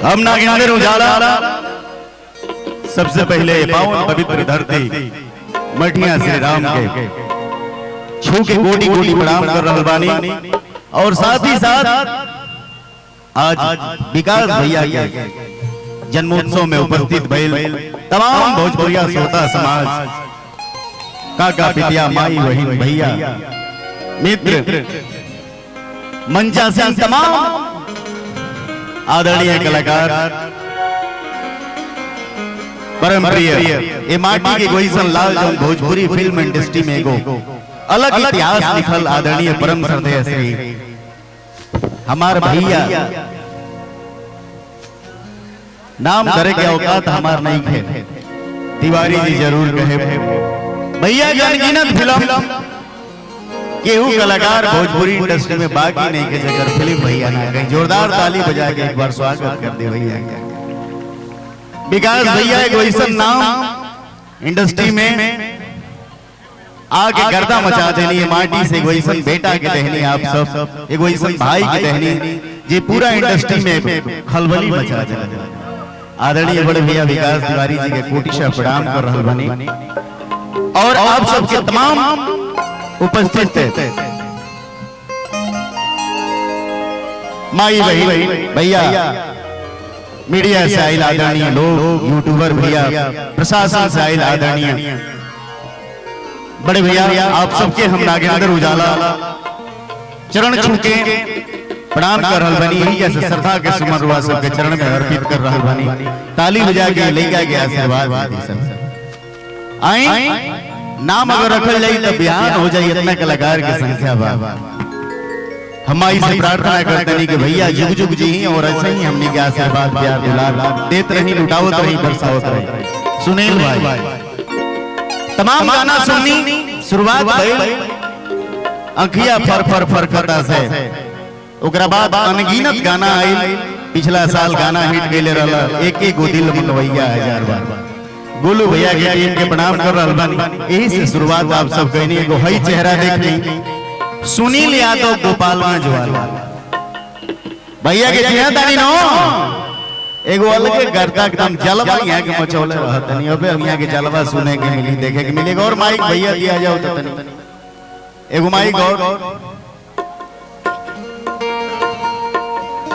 हम नागेंद्र उजाला सबसे पहले पावन पवित्र धरती मठिया श्री राम के छू के कोटि कोटि प्रणाम कर रहल बानी। और साथ ही साथ आज विकास भैया के जन्मोत्सव में उपस्थित भइल तमाम भोजपुरिया श्रोता समाज, काका पितिया माई बहन भैया मित्र मंचा से तमाम आदरणीय कलाकार, परम प्रिय ये माटी के गोईसन लाल जौन भोजपुरी फिल्म इंडस्ट्री में एगो अलग इतिहास लिखल आदरणीय परम श्रद्धेय श्री हमार भैया, नाम करे के औकात हमार नहीं थे, तिवारी जी जरूर कहे भैया के अनगिनत फिल्म केहू कलाकार भोजपुरी इंडस्ट्री में बाकी नहीं के जगह फिल्म भैया ना कहीं जोरदार ताली बजा के एक बार स्वागत कर दे भैया का। विकास भैया एक वैसा नाम इंडस्ट्री में आगे गर्दा मचा देनी है, माटी से एक वैसा बेटा के दहनी आप सब, एक वैसा भाई के दहनी जी पूरा इंडस्ट्री में खलबली मचा दे। आदरणीय बड़े भैया विकास तिवारी जी के कोटिशा प्रणाम कर रहल बनी और आप सबके तमाम उपस्थित थे माई बहन भैया, मीडिया से आयल आदरणीय लोग, यूट्यूबर भैया, प्रशासन से आयल आदरणीय बड़े भैया, आप सबके हम नागेंद्र उजाला चरण छू के प्रणाम कर रहल बनी। यही जैसे श्रद्धा के सुमन रुआ सबके चरण में अर्पित कर रहल बनी, ताली बजा के लेगा के आशीर्वाद आई। नाम अगर रखल जाए तो बिहान हो जाए, इतना कलाकार की संख्या बा। हम से प्रार्थना करते नहीं कि भैया जुग जुग जी ही और ऐसे ही हमने के आशीर्वाद प्यार दुलार देते रही, लुटावत रही, बरसावत रही। सुनील भाई तमाम गाना सुननी शुरुआत भइल अंखिया फर फर फर करता से, ओकरा बाद अनगिनत गाना आइल। पिछला साल गाना हिट गइले रहल एक एक गो दिल मनवैया 1000 बार। गोलू भैया के टीम के प्रणाम कर रहल बानी। यही से शुरुआत आप सब कहनी एगो हई चेहरा देख ली, सुनील यादव गोपाल ज्वाला भैया के चेहरा तानी नो एगो अलग गर्दा एकदम जलवा यहाँ के मचौले रहत नहीं। अबे हम यहाँ के जलवा सुने के मिली, देखे के मिलेगा। और माइक भैया दिया जाओ तो तनी एगो माइक और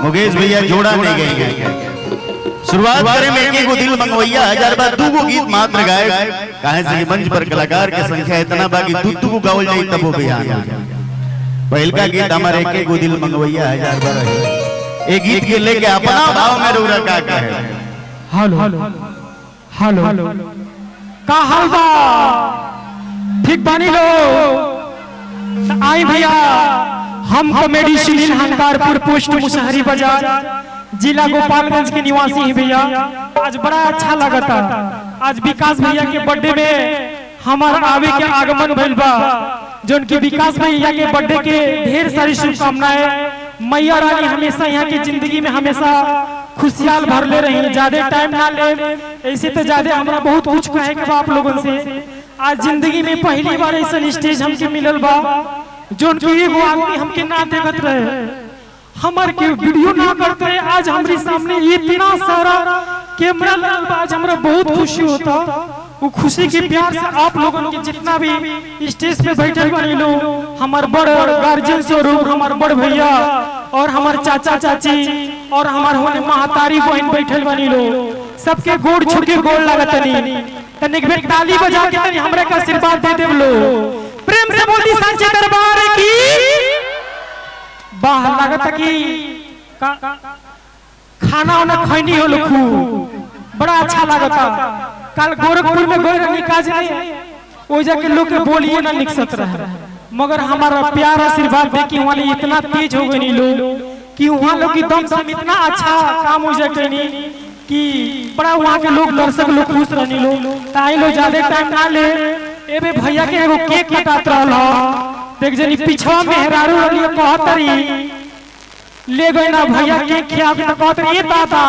मुकेश भैया जोड़ा नहीं गए। शुरुआत करें में एक दिल मंगवैया 1000 बार दूगो गीत मात्र गाए, काहे से मंच पर कलाकार के संख्या इतना बाकी दूगो गावल जाई तब वो बयान हो जाए। पहल का गीत हमारे एक दिल मंगवैया 1000 बार है। एक गीत के लेके अपना भाव में रूरा का कहे हेलो हेलो का हाल बा, ठीक बानी लो? आई भैया, हम कॉमेडी सुनील हंकारपुर पोस्ट मुसहरी बाजार जिला गोपालगंज के निवासी हैं भैया। आज बड़ा अच्छा लगता, आज विकास भैया के बर्थडे में हमारा आवे के आगमन भइल बा, जो उनके विकास भैया के बर्थडे के ढेर सारी शुभकामनाएं। मैया रानी हमेशा यहाँ की जिंदगी में हमेशा खुशियाल भरले रही। ज्यादा टाइम ना ले, ऐसे तो ज्यादा हमारा बहुत कुछ कहे के बा आप लोगों से। आज जिंदगी में पहली बार ऐसा स्टेज हमके मिलल बा, जो उनकी एगो आदमी हमके ना देखत रहे, हमार के वीडियो ना करते रहे। आज हमारे सामने इतना सारा कैमरा लगल बा, आज हमरा बहुत खुशी होता। वो खुशी के प्यार से आप लोगों के जितना भी स्टेज पे बैठे बने लोग, हमार बड़ गार्जियन स्वरूप हमार बड़ भैया और हमार चाचा चाची और हमार होने महतारी बहन बैठे बनी लोग, सबके गोड़ छू के गोड़ लगतनी। तनिक बेर ताली बजा के तनी हमरा का आशीर्वाद दे देव लो। प्रेम से बोली सांचे दरबार की बाह। लगता कि खाना वाना खैनी हो लखू, बड़ा अच्छा लगता। कल गोरखपुर में गए रहनी काज नहीं, वो जाके लोग के बोलिए ना निकसत रहे, मगर हमारा प्यार आशीर्वाद दे कि वहाँ इतना तेज हो गए लोग कि वहाँ लोग की दम से इतना अच्छा काम हो जाए कि बड़ा वहाँ के लोग दर्शक लोग खुश रहनी लोग। ताई लोग ज्यादा टाइम ना ले, एबे भैया के एगो केक कटात रहल देख जनी पिछवा मेहरारू रहली कहतरी ले गई ना भैया केक खिया के कहतरी ए दादा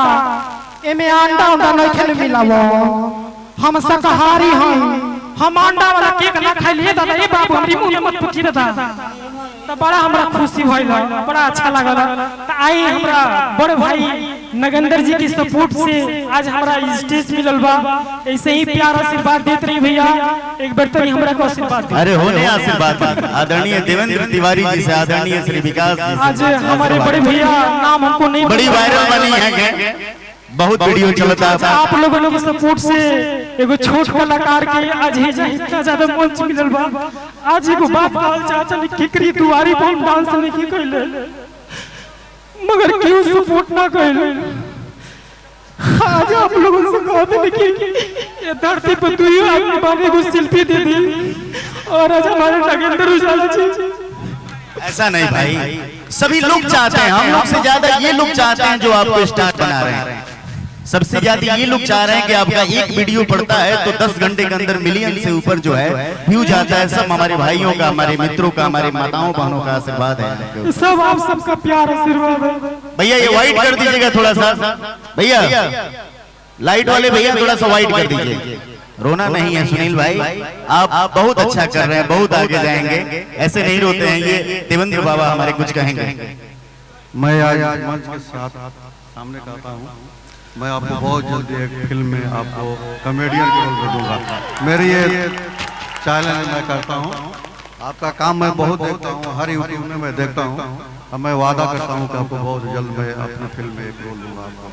एमे अंडा उंडा नहीं खेले मिलावो, हम शाकाहारी हैं, हम अंडा वाला केक ना खाई लिए दादा। ए बाबू हमरी मुंह में मत पुछी दादा। तो बड़ा हमरा खुशी भइल, बड़ा अच्छा लागल। तो आई हमरा बड़ भाई नगेंद्र जी की सपोर्ट से आज हमारा स्टेज मिलल बा। ऐसे ही प्यार आशीर्वाद देते रही भैया, एक बार तो हमरा को आशीर्वाद दे। अरे होने आशीर्वाद आदरणीय देवेंद्र तिवारी जी से, आदरणीय श्री विकास जी से। आज हमारे बड़े भैया नाम हमको नहीं बड़ी वायरल बनी है, बहुत वीडियो चलता है। आप लोगों के सपोर्ट से एगो छोट कलाकार के आज ही इतना ज्यादा मंच मिलल बा। आज एगो बात कहल चाचा ने किकरी दुआरी पर डांस नहीं की कइले, मगर क्यों सपोर्ट ना कइले। आज आप लोगों से कहते हैं कि ये धरती पर तू ही आदमी बने को शिल्पी दे दी, और आज हमारे नगेंद्र उजाला जी। ऐसा नहीं भाई, सभी लोग चाहते हैं, हम लोग से ज्यादा ये लोग चाहते हैं जो आपको स्टार बना रहे हैं। सबसे ज्यादा ये लोग चाह रहे हैं कि आपका एक वीडियो पड़ता है तो 10 घंटे के अंदर मिलियन से ऊपर जो है व्यू जाता है। सब हमारे भाइयों का, हमारे मित्रों का, हमारे माताओं बहनों का आशीर्वाद है, सब आप सबका प्यार आशीर्वाद है। भैया ये वाइट कर दीजिएगा थोड़ा सा, भैया लाइट वाले भैया थोड़ा सा वाइट कर दीजिए। रोना नहीं है सुनील भाई, आप बहुत अच्छा कर रहे हैं, बहुत आगे जाएंगे, ऐसे नहीं रोते हैं। ये देवेंद्र बाबा हमारे कुछ कहेंगे। मैं आज मंच के साथ सामने कहता हूँ, मैं आपको बहुत जल्दी एक फिल्म में आपको कॉमेडियन के रोल में दूंगा। मेरी ये चैलेंज मैं करता हूँ, आपका काम मैं बहुत देखता हूँ, हर यूट्यूब में मैं देखता हूँ, और मैं वादा करता हूँ कि आपको बहुत जल्द मैं अपनी फिल्म में एक रोल दूंगा आपको।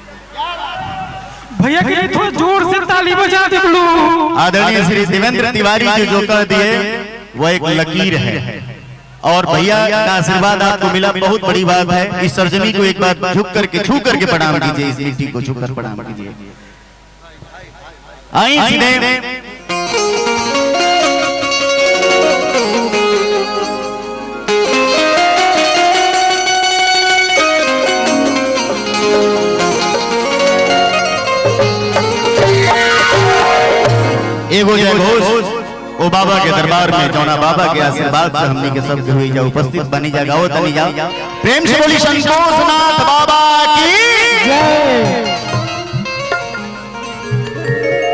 भैया के लिए थोड़ा जोर से ताली बजा दे लोग। आदरणीय श्री देवेंद्र तिवारी जी जो कह दिए वो एक लकीर है, और भैया का आशीर्वाद आपको मिला, बहुत बड़ी बात है। इस सर्जनी को एक बार छू करके प्रणाम कीजिए, इस मिट्टी को छूकर प्रणाम कीजिए। आई सीधे एगो जय घोष ओ बाबा के दरबार में, जौना बाबा के आशीर्वाद से हमनी के सब हुई जा उपस्थित बनी जा, गाओ तनी जाओ प्रेम से बोली संतोषनाथ बाबा की जय।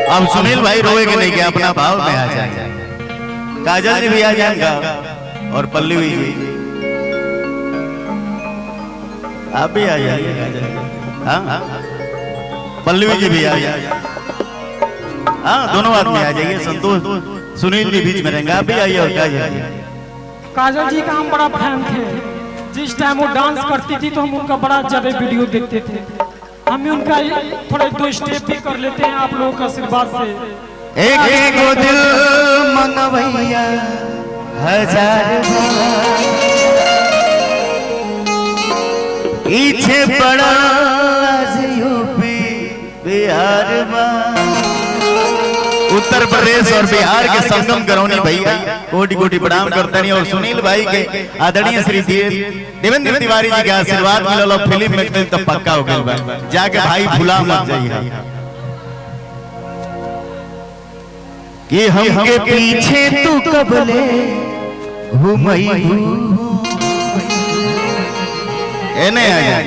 अब सुनील भाई रोएंगे नहीं कि अपना भाव में आ जाए। काजल जी भी आ जाएगा और पल्लवी जी आप भी आ जाइए, काजल जी, हाँ पल्लवी जी भी आ जाइए, हाँ दोनों आदमी आ जाइए। संतोष सुनील जी बीच में रहेंगे, आप भी आइए। और काजल जी का हम बड़ा फैन थे, जिस टाइम वो डांस करती थी तो हम उनका बड़ा ज्यादा वीडियो देखते थे। हम उनका थोड़ा 2 स्टेप भी कर लेते हैं आप लोगों का आशीर्वाद से। एक को दिल मंगवैया हजार पीछे पड़ा यूपी बिहार, उत्तर प्रदेश और बिहार के संगम करौनी भैया कोटि कोटि प्रणाम करते हैं। और सुनील भाई के आदरणीय श्री देवेंद्र तिवारी जी के आशीर्वाद मिलल, फिल्म में तो पक्का हो गया, जाके भाई भुला मत जाइए कि हमके पीछे तू कबले घूमई एने आ जाए,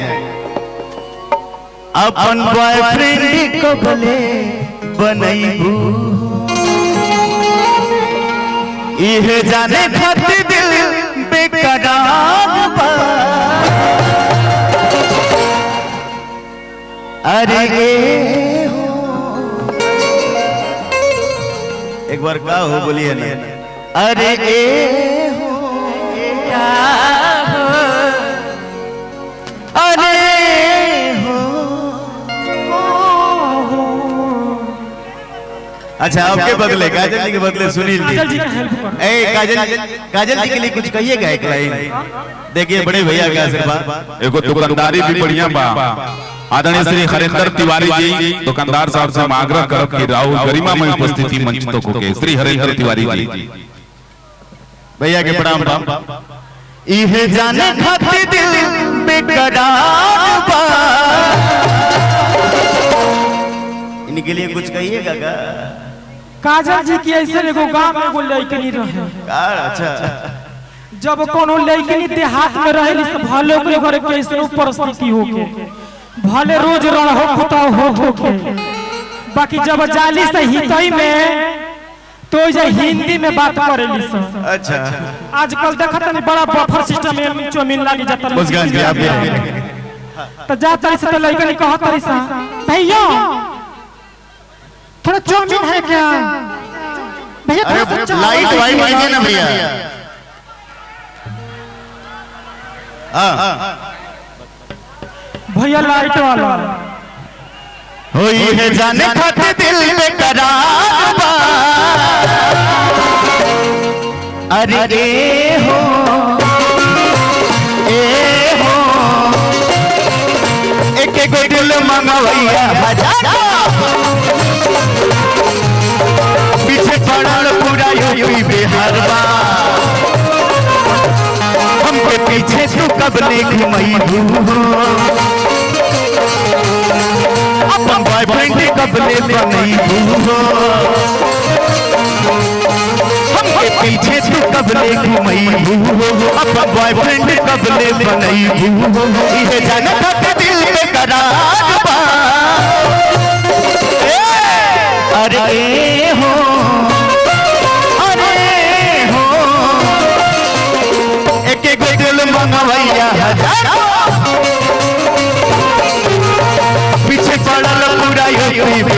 अपन बॉयफ्रेंड कबले बनईबू, इहे जाने खातिर दिल बेकरार बा। अरे हो एक बार का हो बोलिए ना, अरे हो क्या हो, अरे अच्छा आपके बदले काजल जी के बदले सुनील जी काजल जी के लिए कुछ कहिएगा एक लाइन। देखिए बड़े भैया का आशीर्वाद, एगो दुकानदारी भी बढ़िया बा। आदरणीय श्री हरेंद्र तिवारी जी दुकानदार साहब से हम आग्रह करब कि राहुल गरिमा में उपस्थिति मंच तो के श्री हरेंद्र तिवारी जी भैया के प्रणाम। इहे जाने खातिर दिल बेकरार बा, इनके लिए कुछ कहिएगा का? काजल जी की ऐसे एगो गांव में एगो लड़की रहे। अच्छा जब कोनो लड़की देहात में रहे सब भले ओकरे घरे कैसनो परिस्थिति होके, भले रोज रण हो खुताओ हो के, बाकी जब जाली से हितई में तो जे हिंदी में बात करेली सब। अच्छा आजकल देखत नहीं बड़ा बफर सिस्टम में चौमिन लागी जाता है। तो जा तारी से तो लड़का नहीं कहा तारी सा भैया थोड़ा चाउमीन है क्या भैया अरे थोड़ा सा लाइट वाइट दीजिए ना भैया। भैया लाइट वाला होई है जाने खाते दिल में करार बा। अरे ए हो एक एक दिल मंगवैया हजार पीछे पड़ल पूरा यूपी बिहार बा। हमके पीछे तू कब ले घुमई अपन बॉयफ्रेंड कब ले बनई हमके पीछे तू कब ले घुमई अपन बॉयफ्रेंड कब ले बनई इहे जाने खाते दिल में करार बा। अरे हो एक एक दिल मंगवैया हजार पीछे पड़ल पूरा यूपी